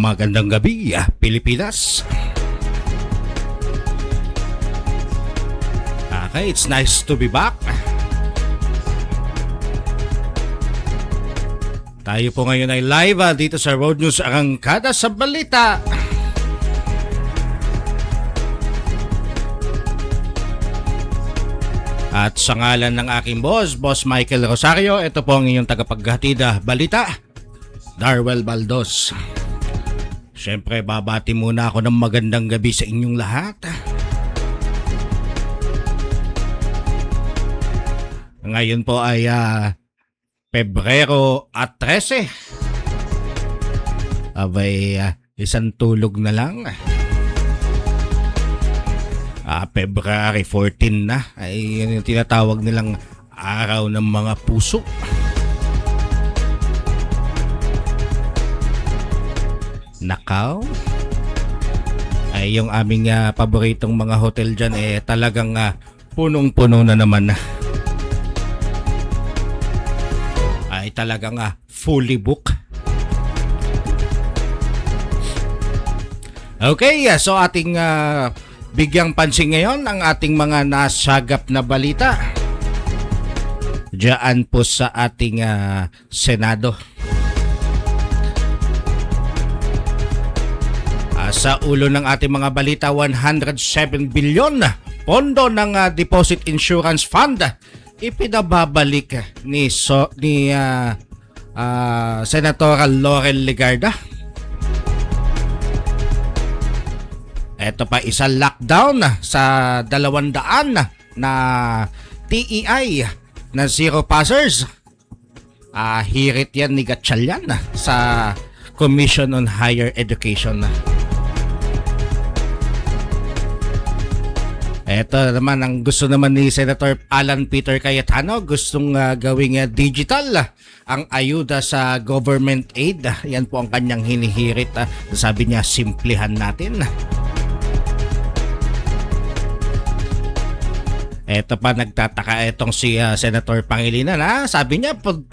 Magandang gabi, Pilipinas. Okay, it's nice to be back. Tayo po ngayon ay live dito sa Road News Arangkada sa Balita. At sa ngalan ng aking boss, Boss Michael Rosario, ito po ang inyong tagapaghatid balita, Darwel Baldos. Siyempre, babati muna ako ng magandang gabi sa inyong lahat. Ngayon po ay Pebrero 13. Abay, isang tulog na lang. February 14 na. Ay yun yung tinatawag nilang araw ng mga puso. Nakaw. Ay yung aming paboritong mga hotel dyan talagang punong-puno na naman. Ay talagang fully book. Okay, so ating bigyang pansin ngayon ang ating mga nasagap na balita diyan po sa ating Senado. Sa ulo ng ating mga balita, 107 bilyon pondo ng Deposit Insurance Fund ipinababalik ni Senator Laurel Legarda. Ito pa, isa lockdown sa 200 na TEI na zero passers. Hirit yan ni Gatchalian sa Commission on Higher Education. Ito naman ang gusto naman ni Senator Alan Peter Cayetano, gustong gawing digital ang ayuda sa government aid. Yan po ang kanyang hinihirit. Sabi niya, simplihan natin. Ito pa, nagtataka itong si Senator Pangilinan. Sabi niya, food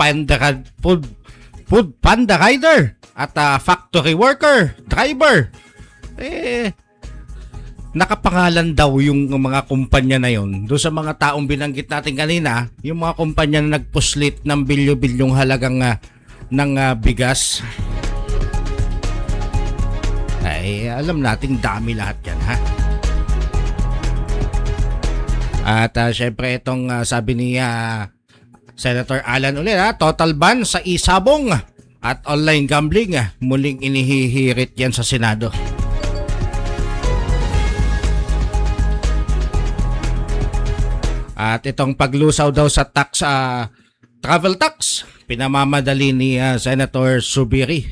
panda rider at factory worker, driver. Nakapangalan daw yung mga kumpanya na yun. Doon sa mga taong binanggit natin kanina, yung mga kumpanya na nagpuslit ng bilyo-bilyong halagang ng bigas. Ay, alam nating dami lahat yan, ha? At syempre itong sabi ni Senator Alan ulit, total ban sa isabong at online gambling, muling inihihirit yan sa Senado. At itong paglusaw daw sa tax, travel tax, pinamamadali ni Senator Zubiri.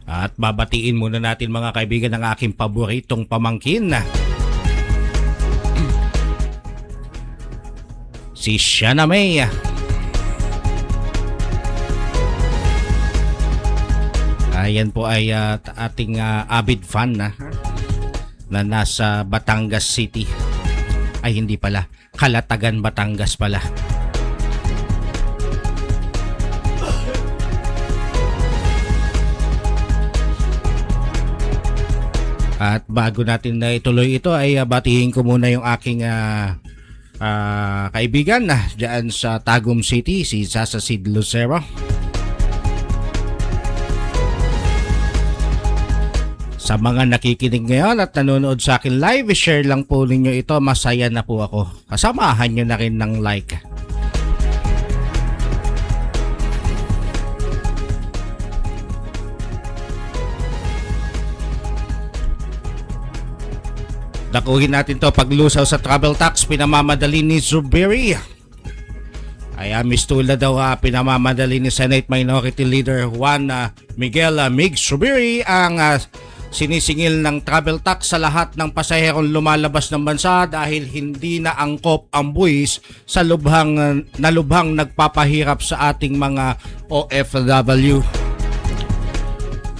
At babatiin muna natin mga kaibigan ng aking paboritong pamangkin. Si Shana May. Ayan po ay ating avid fan na nasa Batangas City. Ay hindi pala, Calatagan, Batangas pala. At bago natin na ituloy ito ay batiin ko muna yung aking kaibigan dyan sa Tagum City, si Sasa Sid Lucero. Sa mga nakikinig ngayon at nanonood sa akin live, share lang po ninyo ito. Masaya na po ako. Kasamahan nyo na rin ng like. Dakuhin natin to, paglusaw sa travel tax, pinamamadali ni Zubiri. Ay mistula daw pinamamadali ni Senate Minority Leader Juan Miguel Mig Zubiri ang sinisingil ng travel tax sa lahat ng pasaherong lumalabas ng bansa dahil hindi na angkop ang buwis sa lubhang nagpapahirap sa ating mga OFW.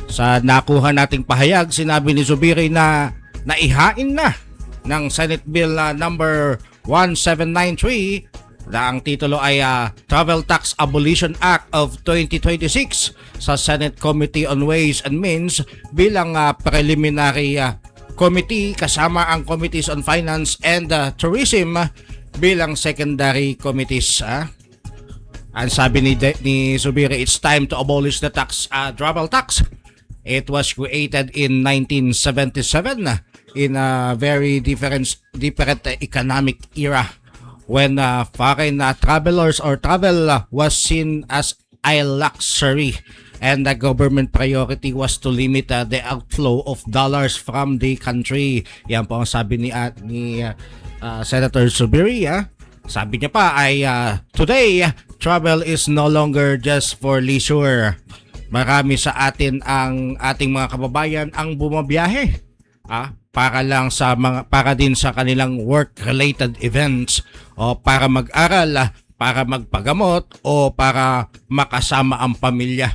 Sa nakuha nating pahayag, sinabi ni Zubiri na naihain na ng Senate Bill number 1793 na ang titulo ay Travel Tax Abolition Act of 2026 sa Senate Committee on Ways and Means bilang preliminary committee kasama ang Committees on Finance and Tourism bilang secondary committees. Ang sabi ni Zubiri, it's time to abolish the travel tax. It was created in 1977 in a very different economic era when foreign travelers or travel was seen as a luxury, and the government priority was to limit the outflow of dollars from the country. Yan po ang sabi ni Senator Zubiri. Sabi niya pa ay today, travel is no longer just for leisure. Marami sa atin ang ating mga kababayan ang bumabiyahe para din sa kanilang work-related events o para mag-aral, para magpagamot o para makasama ang pamilya.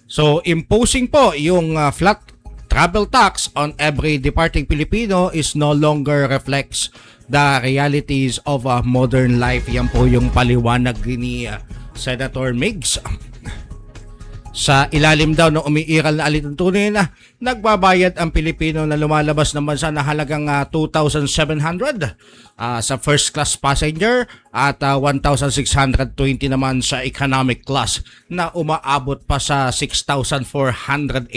So imposing po yung flat travel tax on every departing Filipino is no longer reflects the realities of modern life. Yan po yung paliwanag ni Senator Migs. Sa ilalim daw ng umiiral na alituntunin, nagbabayad ang Pilipino na lumalabas ng bansa na halagang 2,700 sa first class passenger at 1,620 naman sa economic class na umaabot pa sa 6,480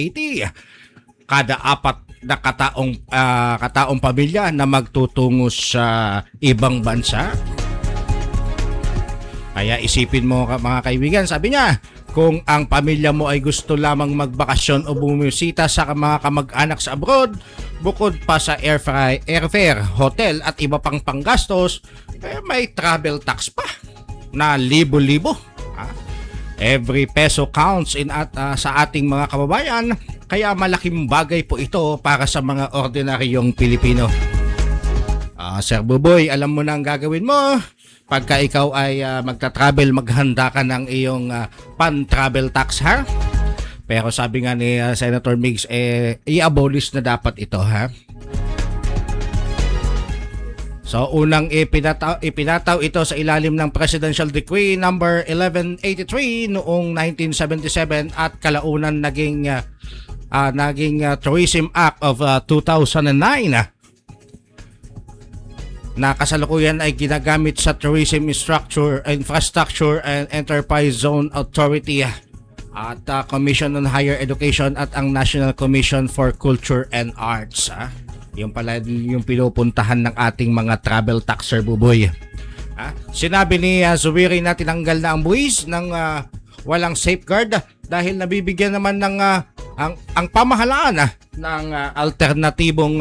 kada apat na kataong pamilya na magtutungo sa ibang bansa. Kaya isipin mo mga kaibigan, sabi niya, kung ang pamilya mo ay gusto lamang magbakasyon o bumisita sa mga kamag-anak sa abroad, bukod pa sa airfare, hotel at iba pang panggastos, may travel tax pa na libo-libo. Every peso counts sa ating mga kababayan, kaya malaking bagay po ito para sa mga ordinaryong Pilipino. Sir Buboy, alam mo na ang gagawin mo. Pagka ikaw ay magta-travel, maghanda ka ng iyong pan-travel tax, ha? Pero sabi nga ni Senator Migs, i-abolish na dapat ito, ha? So unang ipinataw ito sa ilalim ng Presidential Decree number 1183 noong 1977 at kalaunan naging Tourism Act of 2009 na kasalukuyan ay ginagamit sa Tourism Infrastructure and Enterprise Zone Authority at Commission on Higher Education at ang National Commission for Culture and Arts. Yung pala yung pinupuntahan ng ating mga travel taxer, Buboy. Sinabi ni Zubiri na tinanggal na ang buwis ng walang safeguard dahil nabibigyan naman ng ang pamahalaan ng alternatibong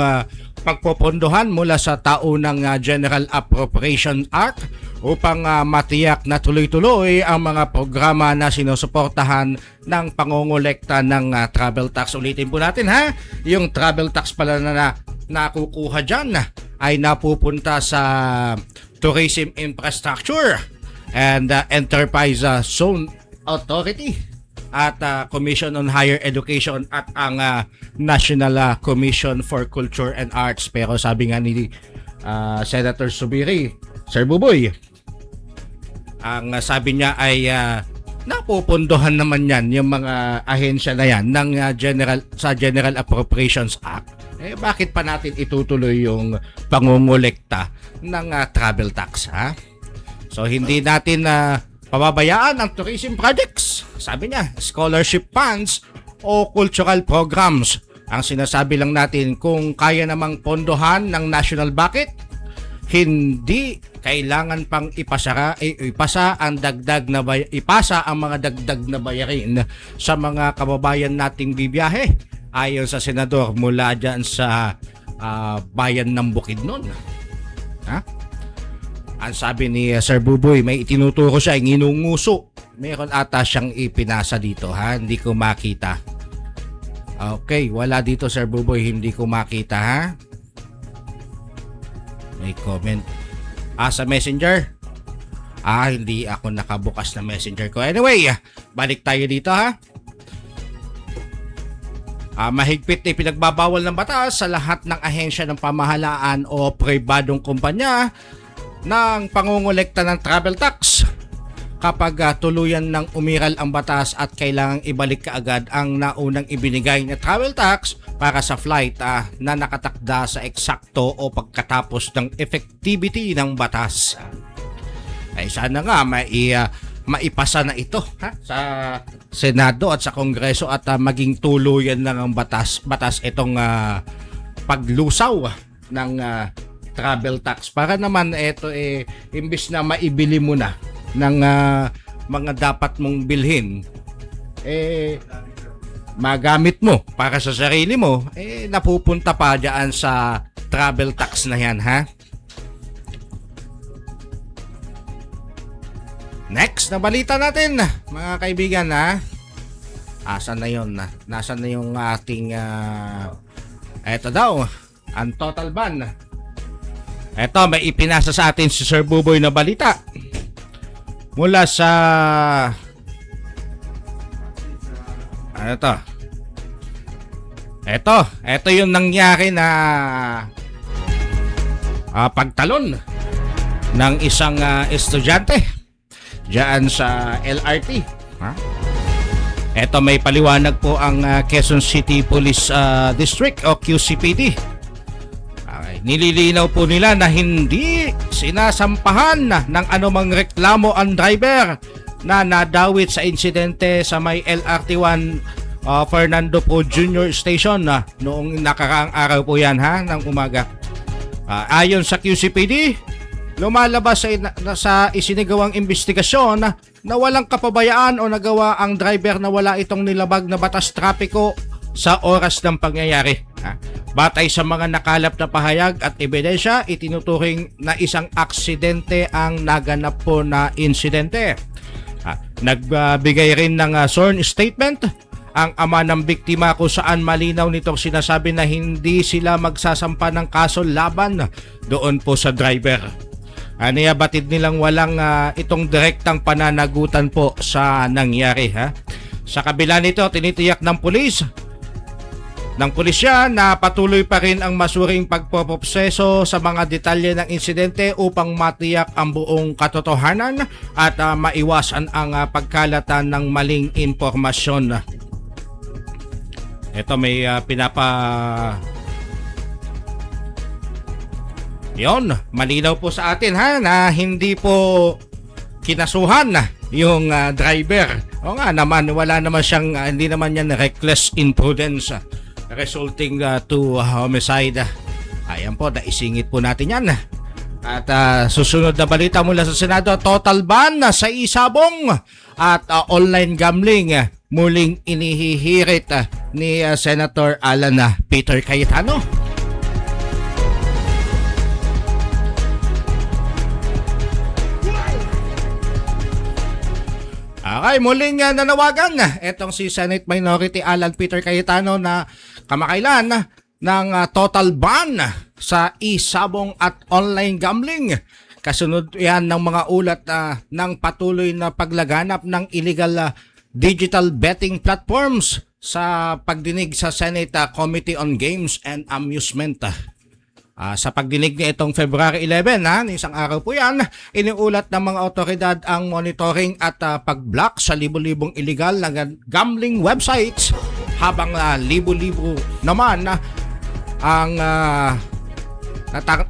pagpopondohan mula sa taunang General Appropriation Act upang matiyak na tuloy-tuloy ang mga programa na sinusuportahan ng pangongolekta ng travel tax. Ulitin po natin, ha, yung travel tax pala na nakukuha dyan ay napupunta sa Tourism Infrastructure and Enterprise Zone Authority at Commission on Higher Education at ang National Commission for Culture and Arts. Pero sabi nga ni Senator Zubiri, Sir Buboy, ang sabi niya ay napupundohan naman yan yung mga ahensya na yan ng General Appropriations Act. Bakit pa natin itutuloy yung pangongolekta ng travel tax, ha? So hindi natin pababayaan ang tourism projects. Sabi niya, scholarship funds o cultural programs. Ang sinasabi lang natin, kung kaya namang pondohan ng national budget, hindi kailangan pang ipasa ang mga dagdag na bayarin sa mga kababayan nating bibiyahe. Ayon sa senador mula dyan sa bayan ng Bukidnon. Ang sabi ni Sir Buboy, may itinuturo siya, nginunguso. Meron ata siyang ipinasa dito, ha? Hindi ko makita. Okay, wala dito, Sir Buboy, hindi ko makita, ha? May comment. Sa Messenger? Hindi ako nakabukas na Messenger ko. Anyway, balik tayo dito, ha? Mahigpit na pinagbabawal ng batas sa lahat ng ahensya ng pamahalaan o pribadong kumpanya ng pangungulekta ng travel tax kapag tuluyan ng umiral ang batas at kailangang ibalik kaagad ang naunang ibinigay na travel tax para sa flight na nakatakda sa eksakto o pagkatapos ng effectivity ng batas. Ay sana nga maipasa na ito sa Senado at sa Kongreso at maging tuluyan na ng batas itong paglusaw ng travel tax para naman ito imbis na maibili mo na ng mga dapat mong bilhin magamit mo para sa sarili mo napupunta pa diyan sa travel tax na yan Next na balita natin mga kaibigan asan na yun nasan na yung ating eto daw ang total ban. Eto, may ipinasa sa atin si Sir Buboy na balita mula sa Ito yung nangyari na pagtalon ng isang estudyante diyan sa LRT. Ito may paliwanag po ang Quezon City Police District o QCPD. Nililinaw po nila na hindi sinasampahan ng anumang reklamo ang driver na nadawit sa insidente sa may LRT1 Fernando Po Jr. Station noong nakaraang araw po yan ng umaga. Ayon sa QCPD, lumalabas sa isinigawang investigasyon na walang kapabayaan o nagawa ang driver na wala itong nilabag na batas trapiko sa oras ng pangyayari. Batay sa mga nakalap na pahayag at ebidensya, itinuturing na isang aksidente ang naganap po na insidente. Nagbigay rin ng sworn statement ang ama ng biktima kung saan malinaw nitong sinasabi na hindi sila magsasampa ng kaso laban doon po sa driver. Batid nilang walang itong direktang pananagutan po sa nangyari. Sa kabila nito, tinitiyak ng pulisya na patuloy pa rin ang masuring pagpoproseso sa mga detalye ng insidente upang matiyak ang buong katotohanan at maiwasan ang pagkalatan ng maling impormasyon. Ito may malinaw po sa atin na hindi po kinasuhan yung driver. O nga naman, wala naman siyang, hindi naman yan reckless imprudence resulting to homicide. Ayan po, naisingit po natin yan. At susunod na balita mula sa Senado, total ban sa isabong at online gambling muling inihihirit ni Senator Alan Peter Cayetano. Okay, muling nanawagan etong si Senate Minority Alan Peter Cayetano na kamakailan ng total ban sa isabong at online gambling. Kasunod yan ng mga ulat ng patuloy na paglaganap ng illegal digital betting platforms sa pagdinig sa Senate Committee on Games and Amusement. Sa pagdinig ni itong February 11, isang araw po yan, iniulat ng mga otoridad ang monitoring at pag-block sa libo-libong illegal na gambling websites habang libo-libo naman ang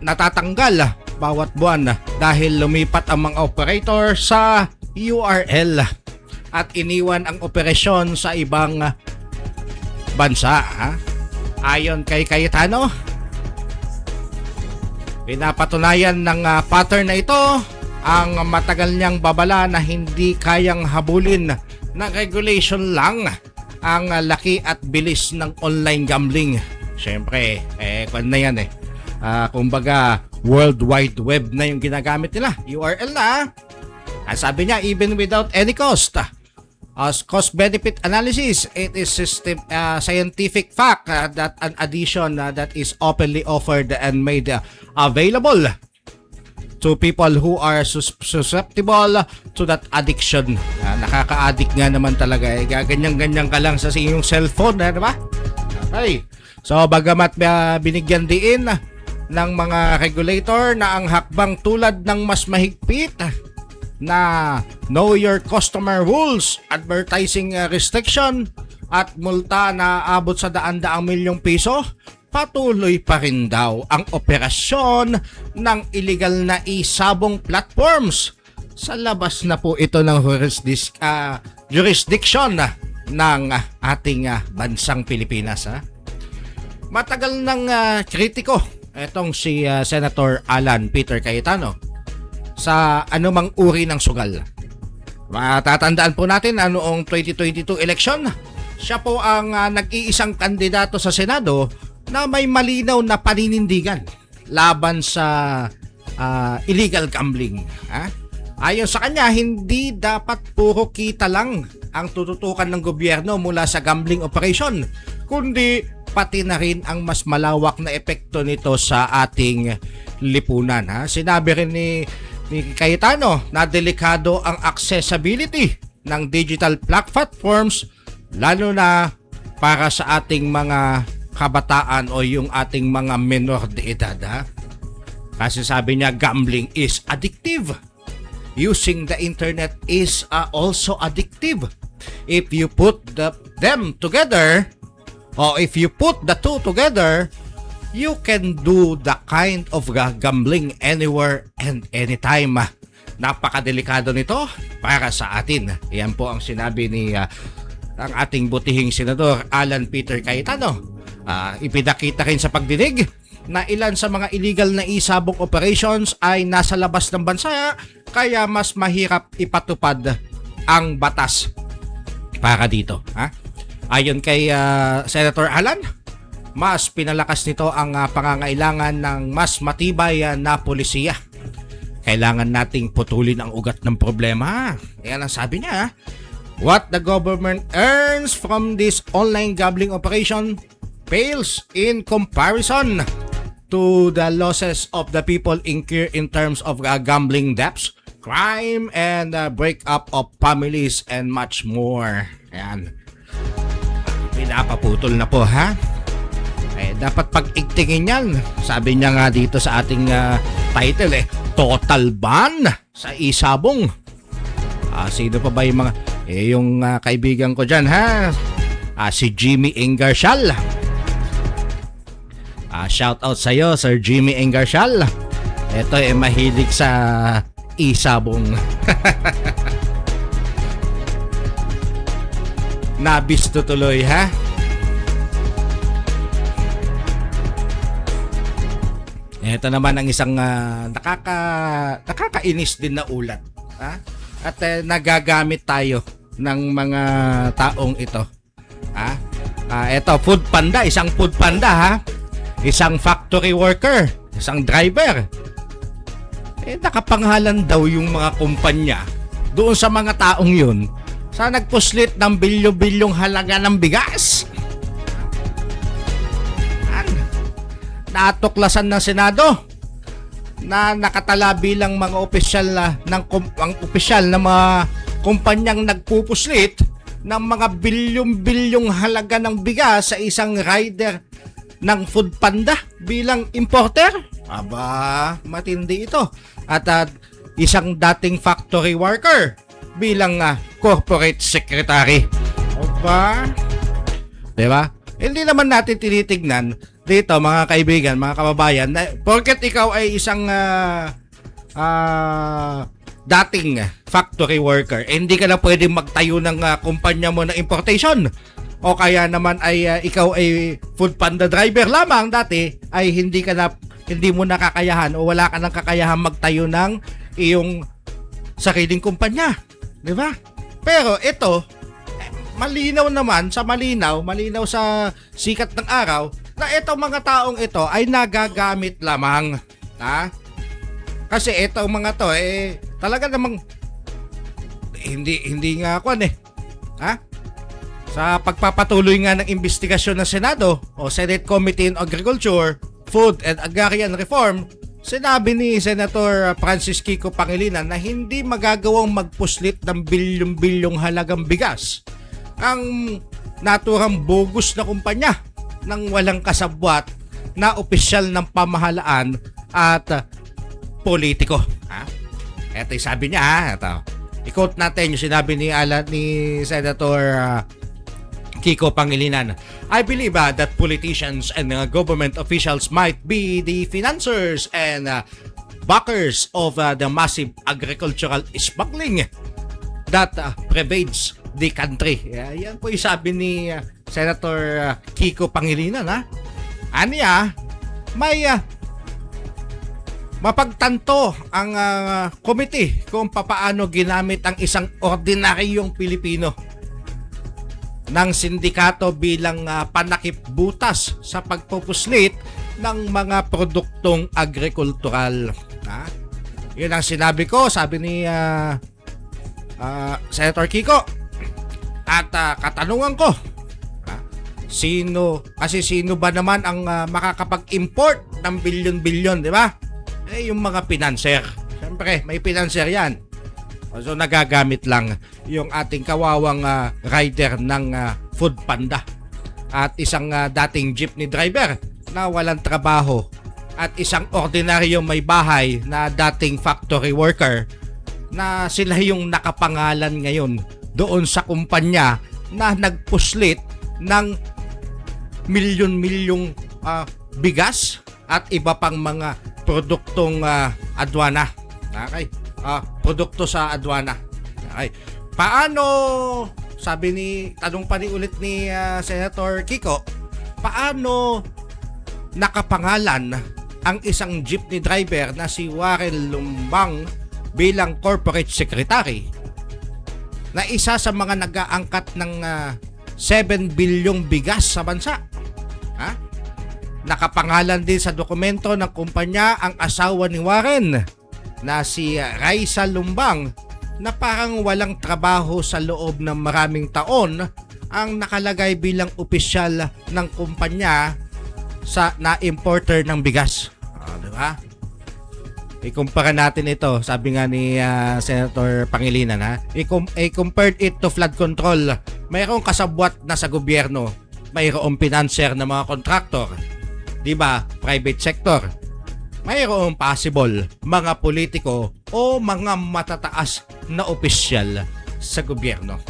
natatanggal bawat buwan dahil lumipat ang mga operator sa URL at iniwan ang operasyon sa ibang bansa. Ayon kay Cayetano, pinapatunayan ng pattern na ito ang matagal niyang babala na hindi kayang habulin ng regulation lang ang laki at bilis ng online gambling. Siyempre, kung na yan kumbaga, World Wide Web na yung ginagamit nila. URL na. Ang sabi niya, even without any cost. As cost-benefit analysis, it is scientific fact that an addition that is openly offered and made available to people who are susceptible to that addiction. Nakaka-addict nga naman talaga. Ganyan-ganyan ka lang sa iyong cellphone, di ba? Okay. So, bagamat binigyan diin ng mga regulator na ang hakbang tulad ng mas mahigpit na Know Your Customer Rules, advertising restriction at multa na abot sa daan-daang milyong piso, patuloy pa rin daw ang operasyon ng illegal na isabong platforms. Sa labas na po ito ng jurisdiction ng ating bansang Pilipinas. Matagal nang kritiko itong si Senator Alan Peter Cayetano sa anumang uri ng sugal. Matatandaan po natin noong 2022 election, siya po ang nag-iisang kandidato sa Senado na may malinaw na paninindigan laban sa illegal gambling. Ayon sa kanya, hindi dapat puro kita lang ang tututukan ng gobyerno mula sa gambling operation, kundi pati na rin ang mas malawak na epekto nito sa ating lipunan. Sinabi rin ni Cayetano na delikado ang accessibility ng digital platforms, lalo na para sa ating mga kabataan o yung ating mga menor de edad. Kasi sabi niya, gambling is addictive. Using the internet is also addictive. If you put them together, o if you put the two together, you can do the kind of gambling anywhere and anytime. Napakadelikado nito para sa atin. Yan po ang sinabi ni ang ating butihing Senador Alan Peter Cayetano. Ipinakita rin sa pagdinig na ilan sa mga illegal na isabong operations ay nasa labas ng bansa, kaya mas mahirap ipatupad ang batas para dito. Ayon kay Senator Alan, mas pinalakas nito ang pangangailangan ng mas matibay na polisiya. Kailangan nating putulin ang ugat ng problema. Yan ang sabi niya. What the government earns from this online gambling operation pales in comparison to the losses of the people incur in terms of gambling debts, crime, and breakup of families and much more. Ayan. Pinapaputol na po dapat pag-igtingin yan. Sabi niya nga dito sa ating title total ban sa isabong. Sino pa ba yung mga yung kaibigan ko dyan si Jimmy Engarcial. Shout out sa iyo, Sir Jimmy Engarcial. Ito mahilig sa isabong. Nabisto tuloy Ito naman ang isang nakakainis din na ulat. At nagagamit tayo ng mga taong ito. Ito, food panda, isang food panda isang factory worker, isang driver. Nakapanghalan daw yung mga kumpanya doon sa mga taong yun sa nagpuslit ng bilyo-bilyong halaga ng bigas. Natuklasan ng Senado na nakatala bilang mga opisyal ng mga kumpanyang nagpupuslit ng mga bilyong-bilyong halaga ng bigas sa isang rider ng Food Panda bilang importer. Aba, matindi ito. At isang dating factory worker bilang corporate secretary. Aba, diba? Hindi naman natin tinitignan dito, mga kaibigan, mga kababayan, na porket ikaw ay isang dating factory worker, hindi ka na pwedeng magtayo ng kumpanya mo ng importation. O kaya naman ay ikaw ay Food Panda driver lamang dati, ay hindi mo nakakayahan o wala ka nang kakayahan magtayo ng iyong sariling kumpanya. Di ba? Pero ito, malinaw sa sikat ng araw na itong mga taong ito ay nagagamit lamang. Kasi itong mga to talaga namang hindi nga sa pagpapatuloy nga ng investigasyon ng Senado o Senate Committee on Agriculture, Food and Agrarian Reform, sinabi ni Senator Francis Kiko Pangilinan na hindi magagawang magpuslit ng bilyong-bilyong halagang bigas ang naturang bogus na kumpanya nang walang kasabwat na opisyal ng pamahalaan at politiko. Ito yung sabi niya. Ito. I-quote natin yung sinabi ni Senator Kiko Pangilinan. I believe that politicians and government officials might be the financiers and backers of the massive agricultural smuggling that pervades the country. Yan po yung sabi ni Senator Kiko Pangilinan. Aniya, may mapagtanto ang committee kung papaano ginamit ang isang ordinaryong Pilipino ng sindikato bilang panakip butas sa pagpupuslit ng mga produktong agrikultural. Yun ang sinabi ko, sabi ni Senator Kiko. At katanungan ko, sino ba naman ang makakapag-import ng bilyon-bilyon, di ba? Yung mga pinanser. Siyempre, may pinanser yan. So, nagagamit lang yung ating kawawang rider ng Food Panda. At isang dating jeepney driver na walang trabaho. At isang ordinaryong may bahay na dating factory worker na sila yung nakapangalan ngayon doon sa kumpanya na nagpuslit ng milyon-milyong bigas at iba pang mga produktong adwana. Okay? Produkto sa adwana. Okay. Paano, tanong pa ulit ni Senator Kiko, paano nakapangalan ang isang jeepney driver na si Warren Lumbang bilang corporate secretary na isa sa mga nag-aangkat ng 7 bilyong bigas sa bansa? Nakapangalan din sa dokumento ng kumpanya ang asawa ni Warren na si Raisa Lumbang na parang walang trabaho sa loob ng maraming taon ang nakalagay bilang opisyal ng kumpanya na importer ng bigas. Diba? I-compare natin ito, sabi nga ni Senator Pangilinan, I-compared it to flood control. Mayroong kasabwat na sa gobyerno, mayroong financer na mga kontraktor, diba, private sector. Mayroong possible mga politiko o mga matataas na opisyal sa gobyerno.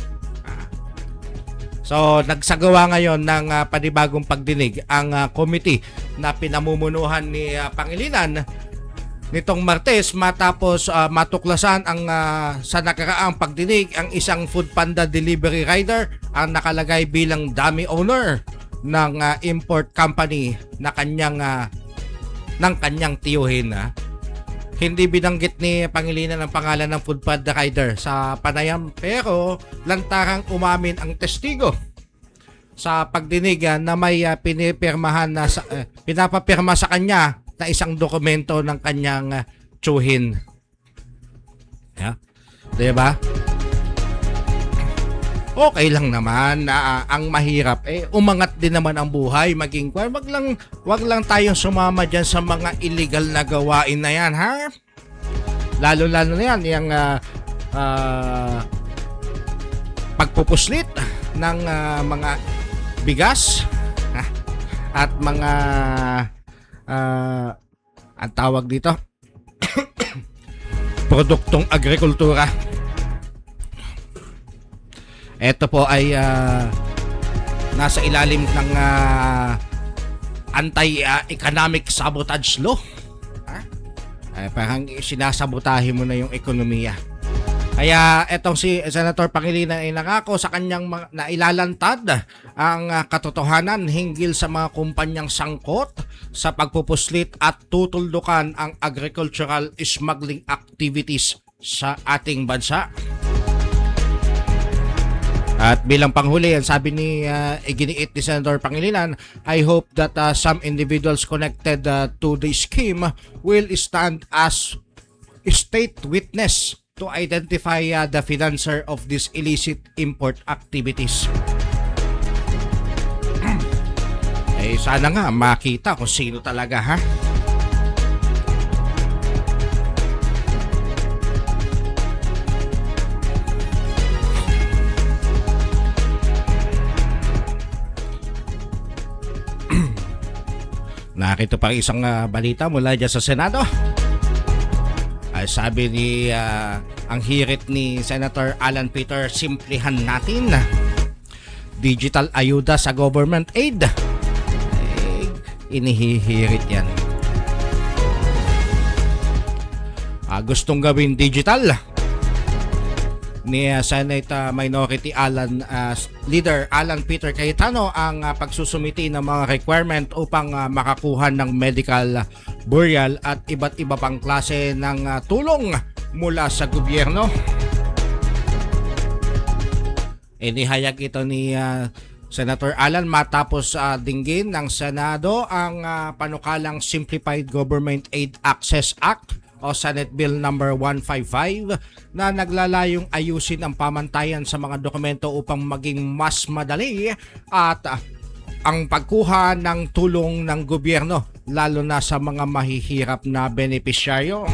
So, nagsagawa ngayon ng panibagong pagdinig ang committee na pinamumunuhan ni Pangilinan nitong Martes matapos matuklasan ang sa nakaraang pagdinig ang isang Food Panda delivery rider ang nakalagay bilang dummy owner ng import company na ng kanyang tiyuhin. Hindi binanggit ni Pangilinan ang pangalan ng Food Panda rider sa panayam, pero lantarang umamin ang testigo sa pagdinig na may pinapapirma sa kanya na isang dokumento ng kanyang tiyuhin. Diba? Okay lang naman na ang mahirap umangat din naman ang buhay, maging wag lang tayong sumama diyan sa mga illegal na gawain na yan, ha? Lalo na yan yung pagpupuslit ng mga bigas at mga ang tawag dito produktong agrikultura. Ito po ay nasa ilalim ng anti-economic sabotage law. Parang sinasabotahe mo na yung ekonomiya. Kaya etong si Senator Pangilinan ay nangako sa kanyang nailalantad ang katotohanan hinggil sa mga kumpanyang sangkot sa pagpupuslit at tutuldukan ang agricultural smuggling activities sa ating bansa. At bilang panghuli, ang sabi ni iginiit ni Senator Pangilinan, I hope that some individuals connected to the scheme will stand as state witness to identify the financer of these illicit import activities. Sana nga makita kung sino talaga, ha? Nakita pa isang balita mula dyan sa Senado. Ay sabi ni ang hirit ni Senator Alan Peter, simplihan natin. Digital ayuda sa government aid. Inihihirit yan. Gustong gawin digital ni Senate Minority Leader Alan Peter Cayetano ang pagsusumiti ng mga requirement upang makakuha ng medical, burial at iba't iba pang klase ng tulong mula sa gobyerno. Inihayag ito ni Senator Alan matapos dinggin ng Senado ang panukalang Simplified Government Aid Access Act o Senate Bill number 155 na naglalayong ayusin ang pamantayan sa mga dokumento upang maging mas madali at ang pagkuha ng tulong ng gobyerno lalo na sa mga mahihirap na benepisyaryo.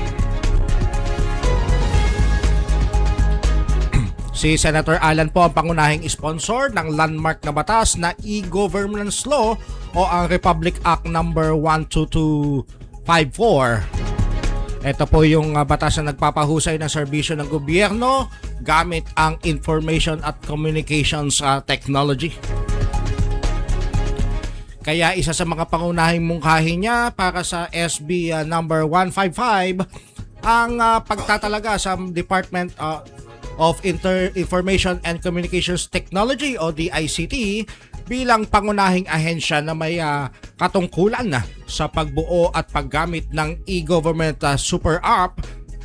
Si Senator Alan po ang pangunahing sponsor ng landmark na batas na E-Governance Law o ang Republic Act number 12254. Ito po yung batas na nagpapahusay ng serbisyo ng gobyerno gamit ang information at communications technology. Kaya isa sa mga pangunahing mungkahi niya para sa SB number 155 ang pagtatalaga sa Department of Information and Communications Technology o DICT bilang pangunahing ahensya na may katungkulan sa pagbuo at paggamit ng e-government super app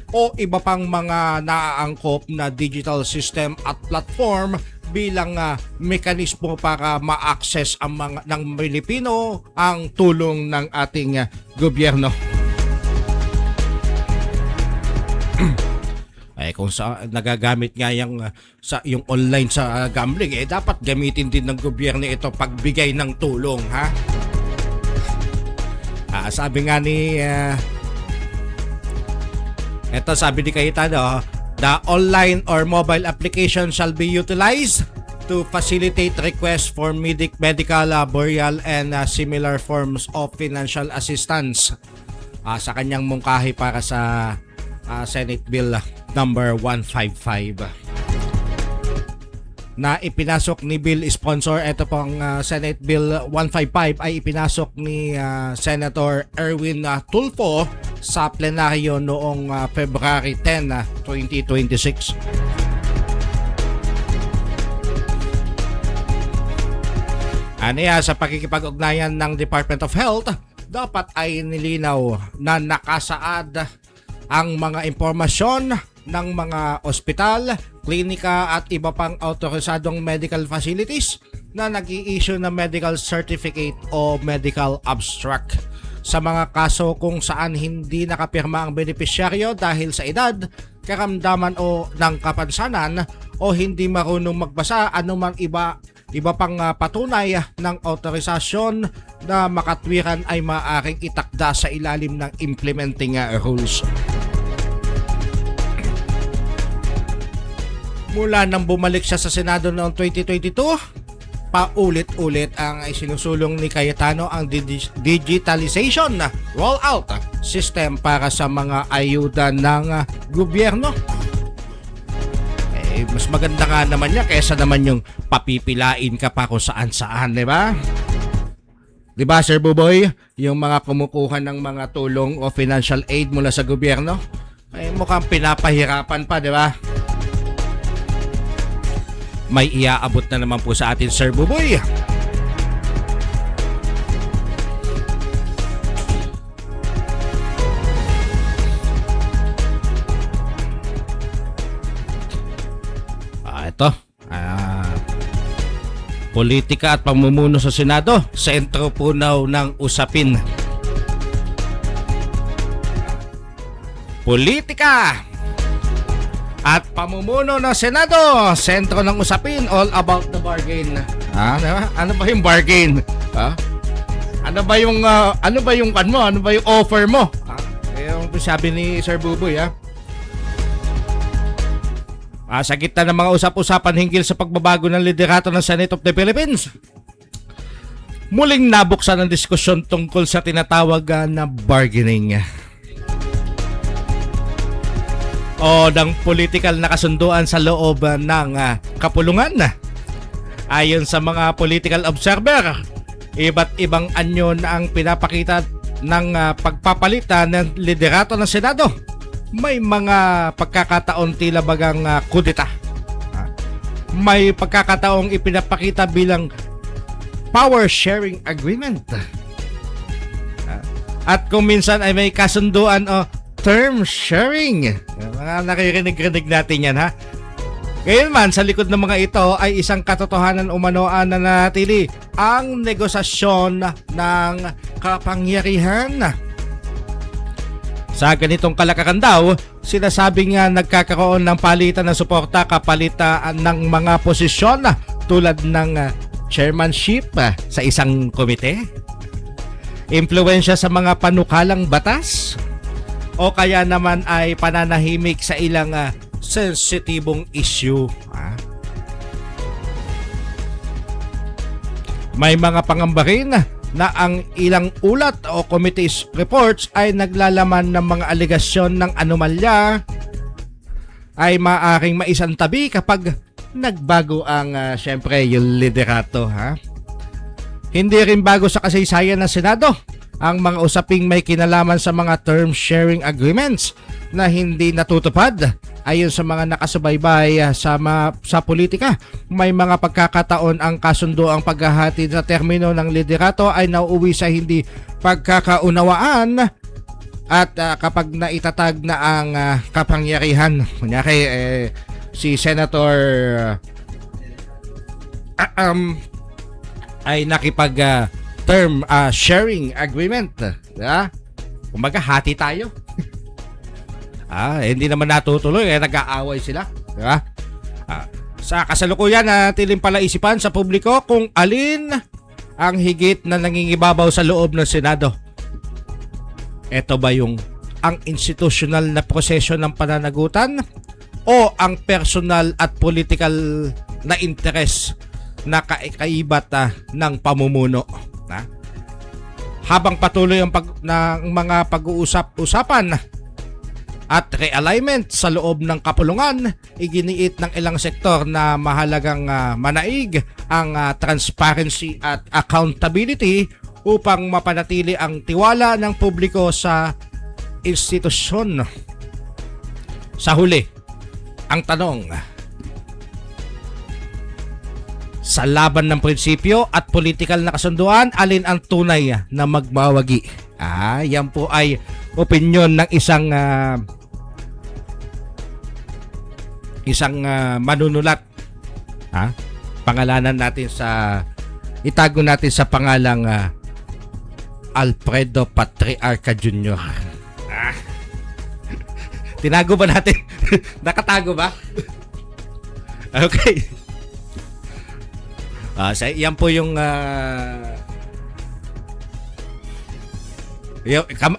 o iba pang mga naaangkop na digital system at platform bilang mekanismo para ma-access ang mga ng Pilipino ang tulong ng ating gobyerno. Ay kung nagagamit nga yung online sa gambling, dapat gamitin din ng gobyerno ito pagbigay ng tulong, ha? Sabi nga ni sabi ni Cayetano, the online or mobile application shall be utilized to facilitate requests for medical, burial and similar forms of financial assistance. Sa kanyang mungkahi para sa Senate Bill number 155 na ipinasok ni Bill sponsor. Ito pong Senate Bill 155 ay ipinasok ni Senator Erwin Tulfo sa plenaryo noong February 10, 2026. Sa pakikipag-ugnayan ng Department of Health, dapat ay nilinaw na nakasaad ang mga impormasyon ng mga ospital, klinika at iba pang autorisadong medical facilities na nag-i-issue ng medical certificate o medical abstract. Sa mga kaso kung saan hindi nakapirma ang benepisyaryo dahil sa edad, karamdaman o ng kapansanan o hindi marunong magbasa, anumang iba pang patunay ng autorisasyon na makatwiran ay maaaring itakda sa ilalim ng implementing rules. Mula nang bumalik siya sa Senado noong 2022, paulit-ulit ang isinusulong ni Cayetano ang digitalization rollout system para sa mga ayuda ng gobyerno. Mas maganda nga naman niya kaysa naman yung papipilain ka pa kung saan-saan, di ba? Di ba, Sir Buboy? Yung mga kumukuha ng mga tulong o financial aid mula sa gobyerno, ay mukhang pinapahirapan pa, di ba? May iaabot na naman po sa atin, Sir Buboy. Ito. Politika at pamumuno sa Senado, sentro punaw ng usapin. Politika at pamumuno ng Senado, sentro ng usapin, all about the bargain. Ano ba yung bargain? Ano ba yung offer mo? Yung sabi ni Sir Buboy, sa gitna ng mga usap-usapan hinggil sa pagbabago ng liderato ng Senate of the Philippines, muling nabuksan ang diskusyon tungkol sa tinatawag na bargaining o ng political na kasunduan sa loob ng kapulungan. Ayon sa mga political observer, iba't ibang anyo na ang pinapakita ng pagpapalitan ng liderato ng Senado. May mga pagkakataon tila bagang kudeta. May pagkakataong ipinapakita bilang power sharing agreement. At kung minsan ay may kasunduan o term sharing. Mga nakirinig-rinig natin yan, ha? Ngayon man, sa likod ng mga ito ay isang katotohanan umanoan na nanatili ang negosasyon ng kapangyarihan. Sa ganitong kalakaran daw, sinasabing nga nagkakaroon ng palitan ng suporta kapalitan ng mga posisyon tulad ng chairmanship sa isang komite, impluwensya sa mga panukalang batas, o kaya naman ay pananahimik sa ilang sensitibong issue. May mga pangamba rin na ang ilang ulat o committee's reports ay naglalaman ng mga aligasyon ng anomalya ay maaaring maisantabi kapag nagbago ang syempre yung liderato. Hindi rin bago sa kasaysayan ng Senado ang mga usaping may kinalaman sa mga term sharing agreements na hindi natutupad. Ayon sa mga nakasubaybay sa politika, may mga pagkakataon ang kasunduang paghahatid sa termino ng liderato ay nauuwi sa hindi pagkakaunawaan at kapag naitatag na ang kapangyarihan. Kunyari, si Senator ay nakipag term sharing agreement. Kumbaga, hati tayo. Hindi naman natutuloy, nag-aaway sila. Diba? Sa kasalukuyan, tiling palaisipan sa publiko kung alin ang higit na nangingibabaw sa loob ng Senado. Ito ba yung ang institutional na proseso ng pananagutan o ang personal at political na interes na kaibat ng pamumuno? Habang patuloy ang mga pag-uusap-usapan at realignment sa loob ng kapulungan, iginiit ng ilang sektor na mahalagang manaig ang transparency at accountability upang mapanatili ang tiwala ng publiko sa institusyon. Sa huli, ang tanong, sa laban ng prinsipyo at politikal na kasunduan, alin ang tunay na magmawagi? Yan po ay opinyon ng isang manunulat. Pangalanan natin itago natin sa pangalang Alfredo Patriarca Jr. Tinago ba natin? Nakatago ba? Okay. Yan po yung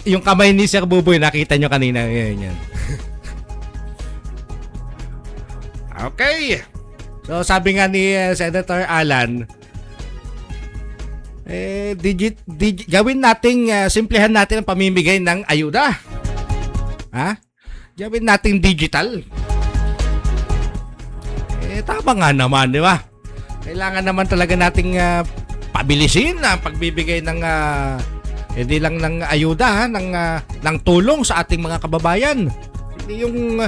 yung kamay ni Sir Buboy, nakita nyo kanina. Yan. Okay. So sabi nga ni Senator Alan, gawin nating simplehan natin ang pamimigay ng ayuda. Gawin nating digital. Tama nga naman, di ba? Kailangan naman talaga nating pabilisin ang pagbibigay ng hindi lang ng ayuda, ng tulong sa ating mga kababayan. Hindi yung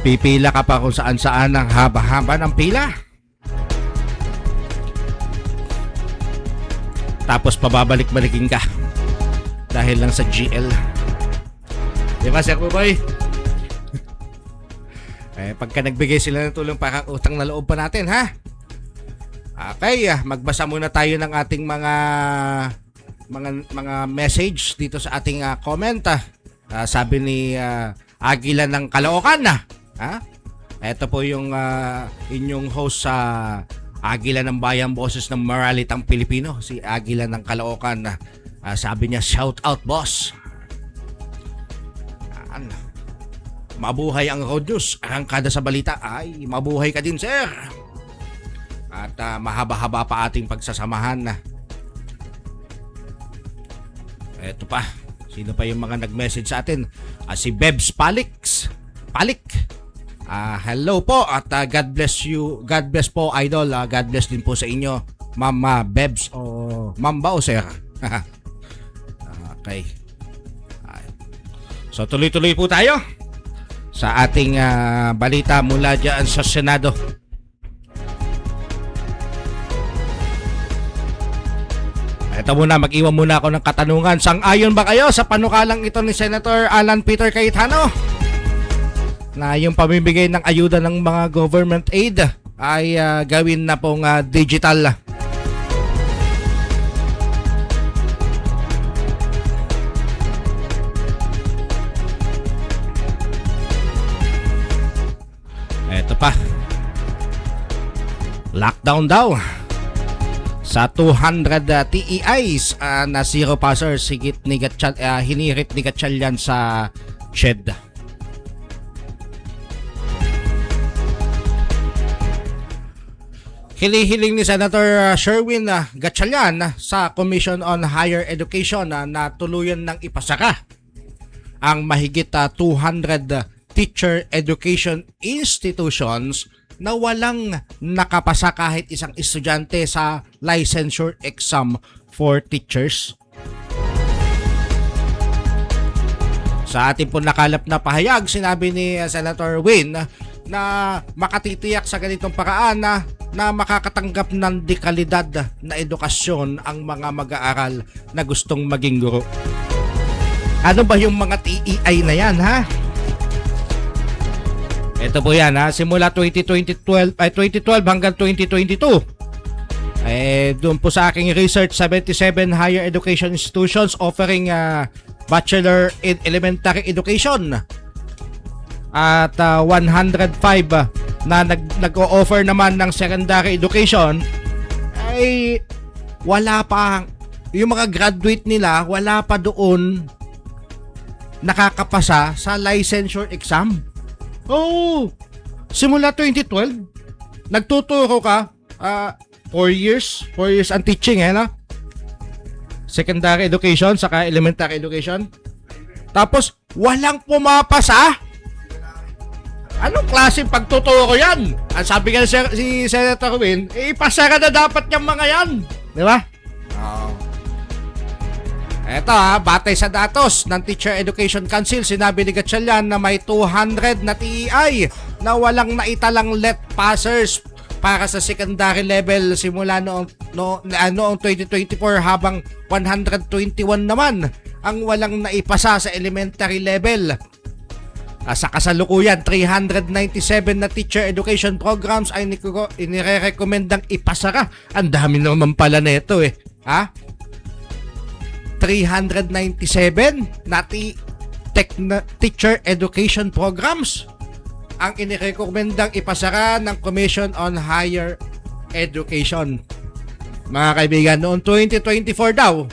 pipila ka pa kung saan-saan ang haba-haba ng pila. Tapos pababalik-balikin ka dahil lang sa GL. Di ba, Sir Buboy? Pagka nagbigay sila ng tulong, parang utang na loob pa natin, ha? Okay, magbasa muna tayo ng ating mga message dito sa ating comment. Sabi ni Agila ng Caloocan. Ito po yung inyong host sa Agila ng Bayan, Boses ng Moralitang Pilipino, si Agila ng Caloocan. Sabi niya, shout out boss. Mabuhay ang Road News, arangkada sa balita. Ay, mabuhay ka din, sir. At mahaba-haba pa ating pagsasamahan. Eto pa. Sino pa yung mga nag-message sa atin? Si Bebs Palix. Palik. Hello po at God bless you. God bless po, idol. God bless din po sa inyo, Mama Bebs o Mamba o Sir. Okay. So tuloy-tuloy po tayo sa ating balita mula dyan sa Senado. Ito muna, mag-iwan muna ako ng katanungan. Sang-ayon ba kayo sa panukalang ito ni Senator Alan Peter Cayetano na yung pamimigay ng ayuda ng mga government aid ay gawin na pong digital? Ito pa. Lockdown daw sa 200 TEIs na zero passers. Hinirit ni Gatchalian sa CHED. Hinihiling ni Senator Sherwin Gatchalian sa Commission on Higher Education na tuluyan ng ipasaka ang mahigit 200 teacher education institutions na walang nakapasa kahit isang estudyante sa licensure exam for teachers. Sa ating po nakalap na pahayag, sinabi ni Senator Win na makatitiyak sa ganitong paraan na makakatanggap ng dekalidad na edukasyon ang mga mag-aaral na gustong maging guro. Ano ba yung mga TEI na yan, ha? Ito po yan, ha? Simula 2012 hanggang 2022. Doon po sa aking research, 77 higher education institutions offering Bachelor in Elementary Education. At 105 na nag-o-offer naman ng Secondary Education ay wala pa. Yung mga graduate nila, wala pa doon nakakapasa sa licensure exam. Oh, simula 2012, nagtuturo ka 4 years ang teaching, no? Secondary education saka elementary education. Tapos walang pumapasa. Anong klaseng pagtuturo yan? Ang sabi nga si Senator Win, ipasa ka na dapat yung mga yan, di ba? Eto batay sa datos ng Teacher Education Council, sinabi ni Gatchalian na may 200 na TEI na walang naitalang let passers para sa secondary level simula noong 2024, habang 121 naman ang walang naipasa sa elementary level. Sa kasalukuyan, 397 na teacher education programs ay inirekomendang ipasa ka. Ang dami naman pala nito ha? 397 na teacher education programs ang inirekomendang ipasara ng Commission on Higher Education. Mga kaibigan, noong 2024 daw,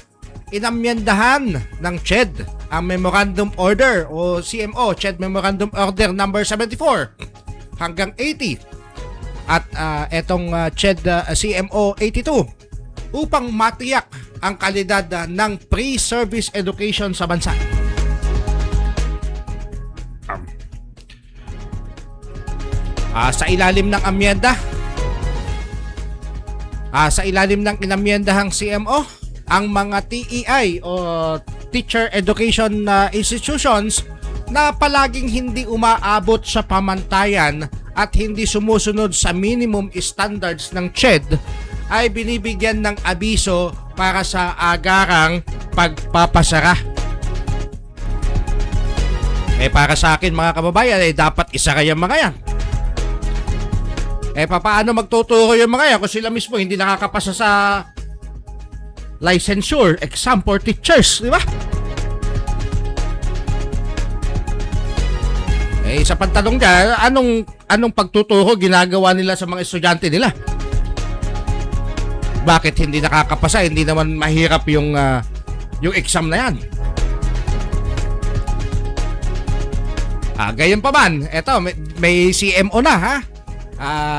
inamyendahan ng CHED ang Memorandum Order o CMO, CHED Memorandum Order number 74 hanggang 80 at etong CHED CMO 82 upang matiyak ang kalidad ng pre-service education sa bansa. Sa ilalim ng amyenda, sa ilalim ng inamyendahang CMO, ang mga TEI o Teacher Education Institutions na palaging hindi umaabot sa pamantayan at hindi sumusunod sa minimum standards ng CHED ay binibigyan ng abiso para sa agarang pagpapasara. Para sa akin mga kababayan, dapat isara yung mga yan. Paano magtuturo yung mga yan kung sila mismo hindi nakakapasa sa licensure exam for teachers, di ba? Sa pagtanong dyan, anong pagtuturo ginagawa nila sa mga estudyante nila? Bakit hindi nakakapasa? Hindi naman mahirap yung exam na yan. Gayon pa man, eto may CMO na, ha?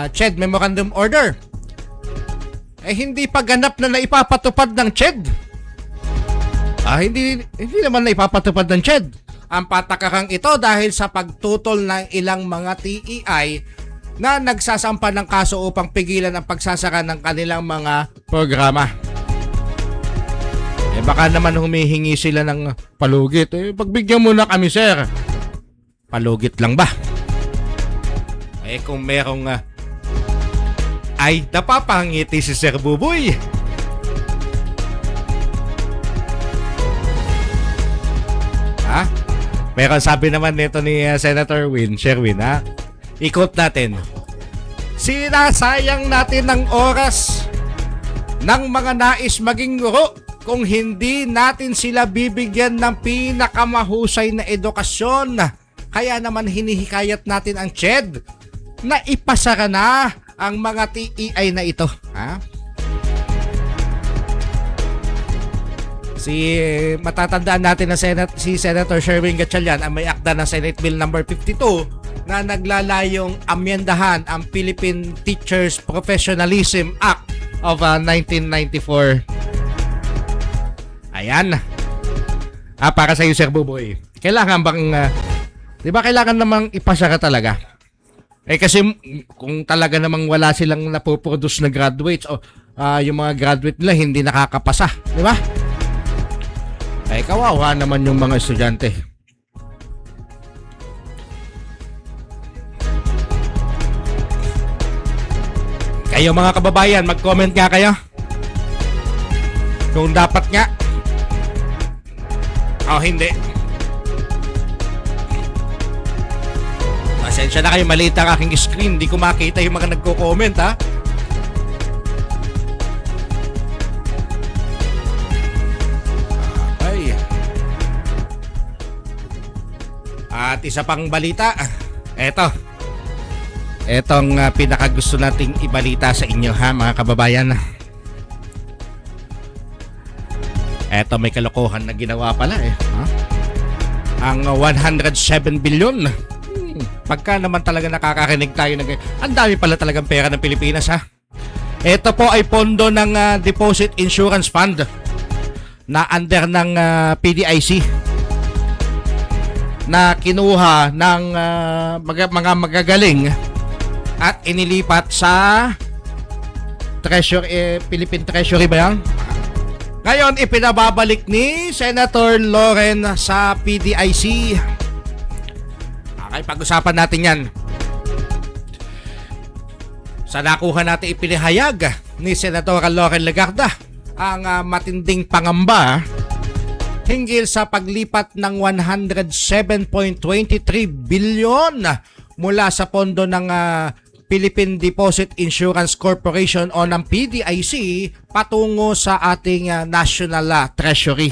CHED Memorandum Order. Hindi pa ganap na naipapatupad ng CHED. Hindi naman na ipapatupad ng CHED ang patakakang ito dahil sa pagtutol ng ilang mga TEI na nagsasampa ng kaso upang pigilan ang pagsasara ng kanilang mga programa. Baka naman humihingi sila ng palugit. Pagbigyan mo na kami, sir. Palugit lang ba? Kung merong ay napapangiti si Sir Buboy. Pero sabi naman nito ni Senator Sherwin, ikot natin. Sinasayang natin ng oras ng mga nais maging guro kung hindi natin sila bibigyan ng pinakamahusay na edukasyon. Kaya naman hinihikayat natin ang CHED na ipasara na ang mga TEI na ito. Matatandaan natin na si Senator Sherwin Gatchalian ang may akda ng Senate Bill number 52 na naglalayong amyendahan ang Philippine Teachers Professionalism Act of 1994. Ayan. Para sa iyo, Sir Buboy. Kailangan bang, di ba kailangan namang ipasara talaga? Kasi kung talaga namang wala silang napoproduce na graduates o yung mga graduate nila hindi nakakapasa, di ba? Kawawa naman yung mga estudyante. Kayo mga kababayan, mag-comment nga kayo. Kung dapat nga o hindi. Pasensya na kayo, maliit ang aking screen. Hindi ko makita yung mga nagko-comment, At isa pang balita, etong pinakagusto nating ibalita sa inyo mga kababayan. Eto, may kalokohan na ginawa pala Ang 107 billion. Pagka naman talaga nakakarinig tayo ng ang dami pala talagang pera ng Pilipinas Ito po ay pondo ng Deposit Insurance Fund na under ng PDIC. Na kinuha ng mga magagaling at inilipat sa Philippine Treasury ba yan? Ngayon, ipinababalik ni Senator Loren sa PDIC. Pag-usapan natin yan. Sa nakuha natin ipinahayag ni Senator Loren Legarda ang matinding pangamba hinggil sa paglipat ng 107.23 billion mula sa pondo ng Philippine Deposit Insurance Corporation o ng PDIC patungo sa ating National Treasury.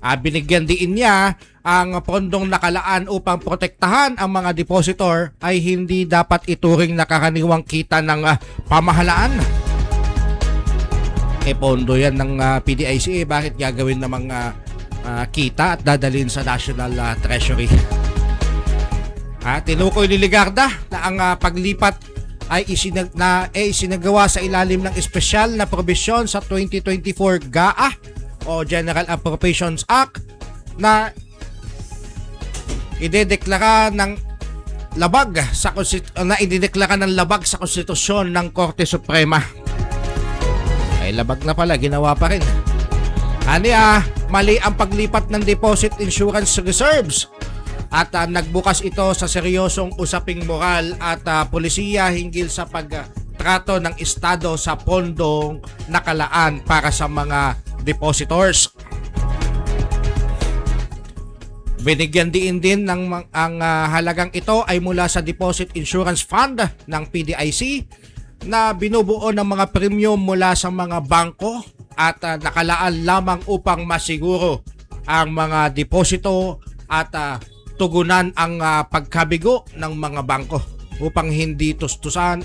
Binigyan din niya ang pondong nakalaan upang protektahan ang mga depositor ay hindi dapat ituring na karaniwang kita ng pamahalaan. Pondo yan ng PDIC, bakit gagawin namang kita at dadalhin sa National Treasury? Tinukoy ni Legarda na ang paglipat ay isinagawa sa ilalim ng espesyal na probisyon sa 2024 GAA o General Appropriations Act na idedeklara ng labag sa konstitusyon ng Korte Suprema. Labag na pala, ginawa pa rin. Mali ang paglipat ng Deposit Insurance Reserves at nagbukas ito sa seryosong usaping moral at polisiya hinggil sa pagtrato ng Estado sa pondong nakalaan para sa mga depositors. Binigyan din ng ang halagang ito ay mula sa Deposit Insurance Fund ng PDIC na binubuo ng mga premium mula sa mga bangko at nakalaan lamang upang masiguro ang mga deposito at tugunan ang pagkabigo ng mga bangko upang hindi tustusan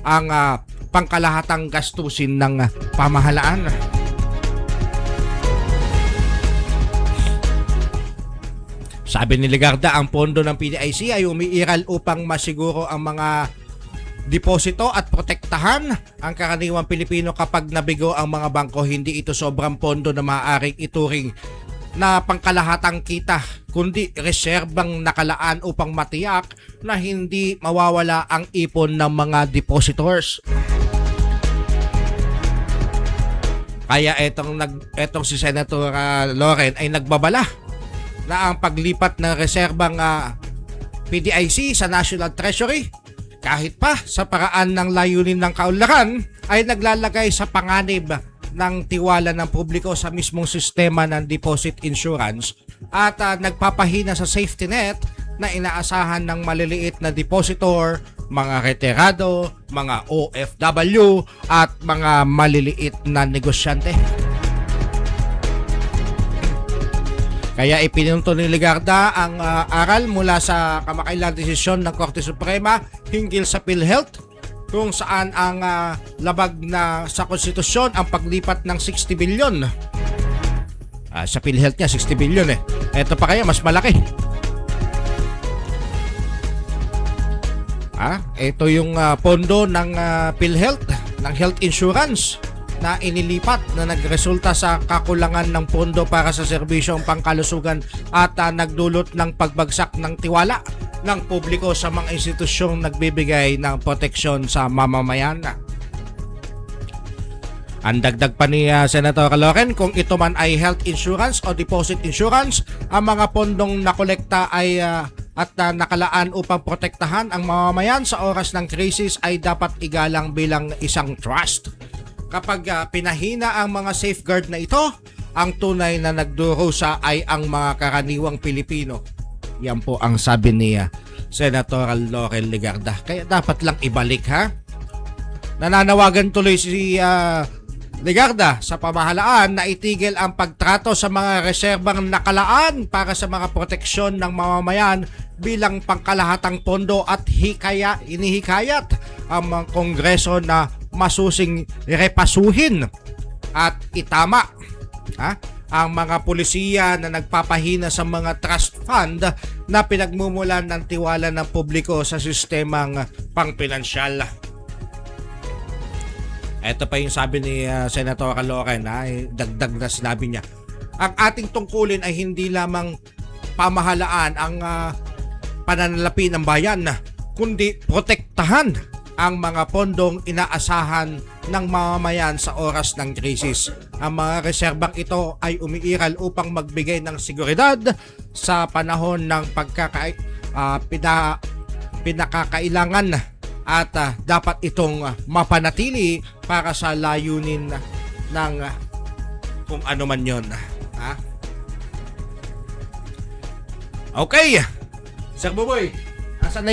ang pangkalahatang gastusin ng pamahalaan. Sabi ni Legarda, ang pondo ng PDIC ay umiiral upang masiguro ang mga deposito at protektahan ang karaniwang Pilipino kapag nabigo ang mga bangko. Hindi ito sobrang pondo na maaaring ituring na pangkalahatang kita, kundi reserbang nakalaan upang matiyak na hindi mawawala ang ipon ng mga depositors. Kaya etong si Senator Loren ay nagbabala na ang paglipat ng reserbang PDIC sa National Treasury kahit pa sa paraan ng layunin ng kaunlaran ay naglalagay sa panganib ng tiwala ng publiko sa mismong sistema ng deposit insurance at nagpapahina sa safety net na inaasahan ng maliliit na depositor, mga retirado, mga OFW at mga maliliit na negosyante. Kaya ipinunto ni Legarda ang aral mula sa kamakailang desisyon ng Korte Suprema hinggil sa PhilHealth kung saan ang labag na sa konstitusyon ang paglipat ng 60 bilyon. Sa PhilHealth niya 60 bilyon eh. Ito pa kaya mas malaki. Ito yung pondo ng PhilHealth, ng health insurance na inilipat na nagresulta sa kakulangan ng pondo para sa serbisyong pangkalusugan at nagdulot ng pagbagsak ng tiwala ng publiko sa mga institusyong nagbibigay ng proteksyon sa mamamayan. Ang dagdag pa ni Senator Loren, kung ito man ay health insurance o deposit insurance, ang mga pondong nakolekta ay at nakalaan upang protektahan ang mamamayan sa oras ng krisis ay dapat igalang bilang isang trust. Kapag pinahina ang mga safeguard na ito, ang tunay na nagdurusa ay ang mga karaniwang Pilipino. Yan po ang sabi ni Senator Loren Legarda. Kaya dapat lang ibalik Nananawagan tuloy si Legarda sa pamahalaan na itigil ang pagtrato sa mga reserbang nakalaan para sa mga proteksyon ng mamamayan bilang pangkalahatang pondo at inihikayat ang mga kongreso na masusing repasuhin at itama ang mga pulisiya na nagpapahina sa mga trust fund na pinagmumulan ng tiwala ng publiko sa sistemang pangpinansyal. Ito pa yung sabi ni Senator Loren, dagdag na sinabi niya. Ang ating tungkulin ay hindi lamang pamahalaan ang pananalapi ng bayan, kundi protektahan ang mga pondong inaasahan ng mamamayan sa oras ng krisis. Ang mga reserbang ito ay umiiral upang magbigay ng seguridad sa panahon ng pinakakailangan at dapat itong mapanatili para sa layunin ng kung ano man yun. Okay, Sir Buboy, asan na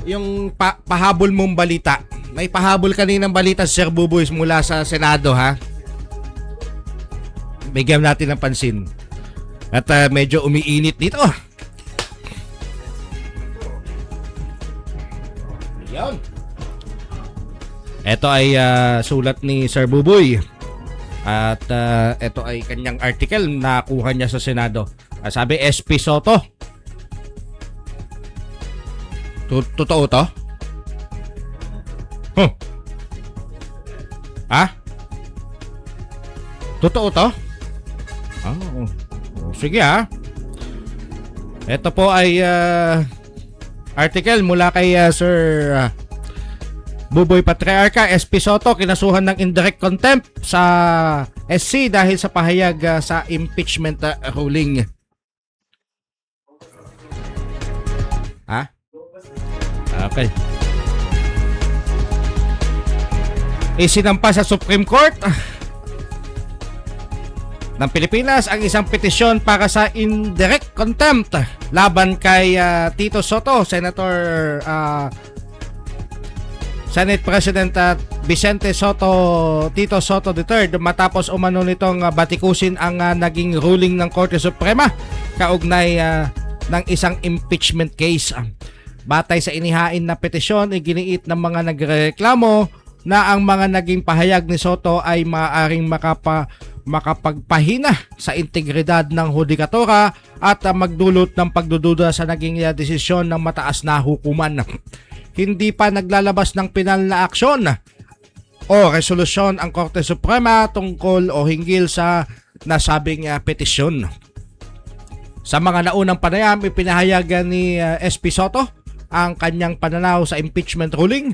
yung pahabol mong balita? May pahabol kaninang balita, Sir Buboy, mula sa Senado, Bigyan natin ng pansin. At medyo umiinit dito. Yan. Ito ay sulat ni Sir Buboy. At ito ay kanyang article na kuha niya sa Senado. Sabi, SP Soto. Totoo to? Totoo to? Sige Ito po ay article mula kay Sir Buboy Patriarca. SP Soto kinasuhan ng indirect contempt sa SC dahil sa pahayag sa impeachment ruling. Okay. Isinampa sa Supreme Court ng Pilipinas ang isang petisyon para sa indirect contempt laban kay Tito Soto, Senate President Vicente Soto, Tito Soto III, matapos umano nitong batikusin ang naging ruling ng Korte Suprema kaugnay ng isang impeachment case. Batay sa inihain na petisyon, iginiit ng mga nagreklamo na ang mga naging pahayag ni Soto ay maaaring makapagpahina sa integridad ng hudikatura at magdulot ng pagdududa sa naging desisyon ng mataas na hukuman. hindi pa naglalabas ng pinal na aksyon o resolusyon ang Korte Suprema tungkol o hinggil sa nasabing petisyon. Sa mga naunang panayam, ipinahayag ni SP Soto ang kanyang pananaw sa impeachment ruling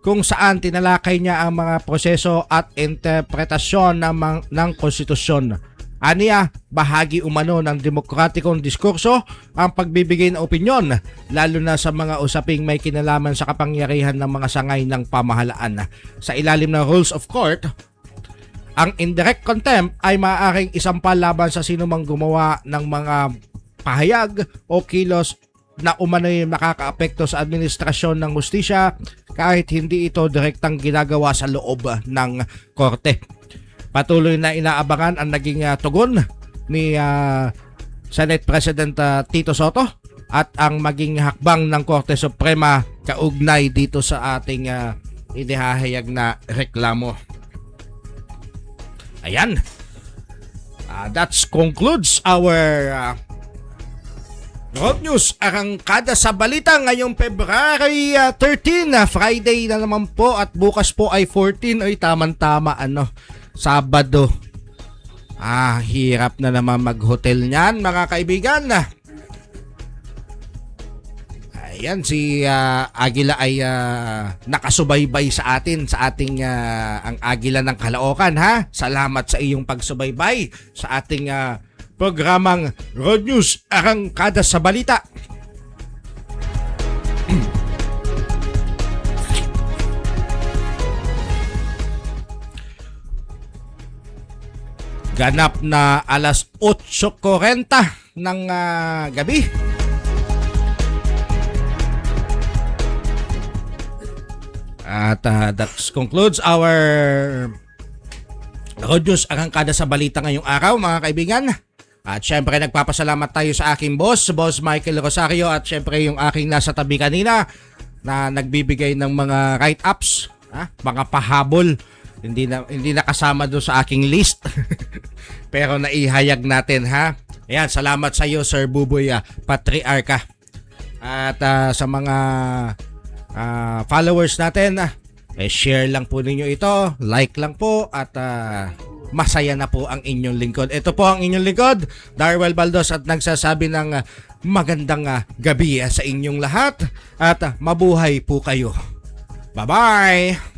kung saan tinalakay niya ang mga proseso at interpretasyon ng konstitusyon. Aniya, bahagi umano ng demokratikong diskurso ang pagbibigay ng opinyon, lalo na sa mga usaping may kinalaman sa kapangyarihan ng mga sangay ng pamahalaan. Sa ilalim ng rules of court, ang indirect contempt ay maaaring isampal laban sa sinumang gumawa ng mga pahayag o kilos na umano'y makakaapekto sa administrasyon ng hustisya kahit hindi ito direktang ginagawa sa loob ng korte. Patuloy na inaabangan ang naging tugon ni Senate President Tito Soto at ang maging hakbang ng Korte Suprema kaugnay dito sa ating inihahayag na reklamo. Ayan. That concludes our Road News, arangkada sa balita ngayong February 13, Friday na naman po at bukas po ay 14, ay tamang-tama Sabado. Hirap na naman mag-hotel niyan mga kaibigan. Ayan, si Agila ay nakasubaybay sa atin, sa ating ang Agila ng Caloocan ha. Salamat sa iyong pagsubaybay sa ating programang Road News, arangkada sa balita. Ganap na alas 8:40 ng gabi. At that concludes our Road News, arangkada sa balita ngayong araw mga kaibigan. At syempre nagpapasalamat tayo sa aking boss Michael Rosario, at syempre yung aking nasa tabi kanina na nagbibigay ng mga write-ups, mga pahabol. Hindi na kasama doon sa aking list. Pero naihayag natin ha. Ayan, salamat sa iyo Sir Buboy Patriarca. At sa mga followers natin, share lang po ninyo ito, like lang po, at masaya na po ang inyong lingkod. Ito po ang inyong lingkod, Darwell Baldos, at nagsasabi ng magandang gabi sa inyong lahat at mabuhay po kayo. Bye-bye!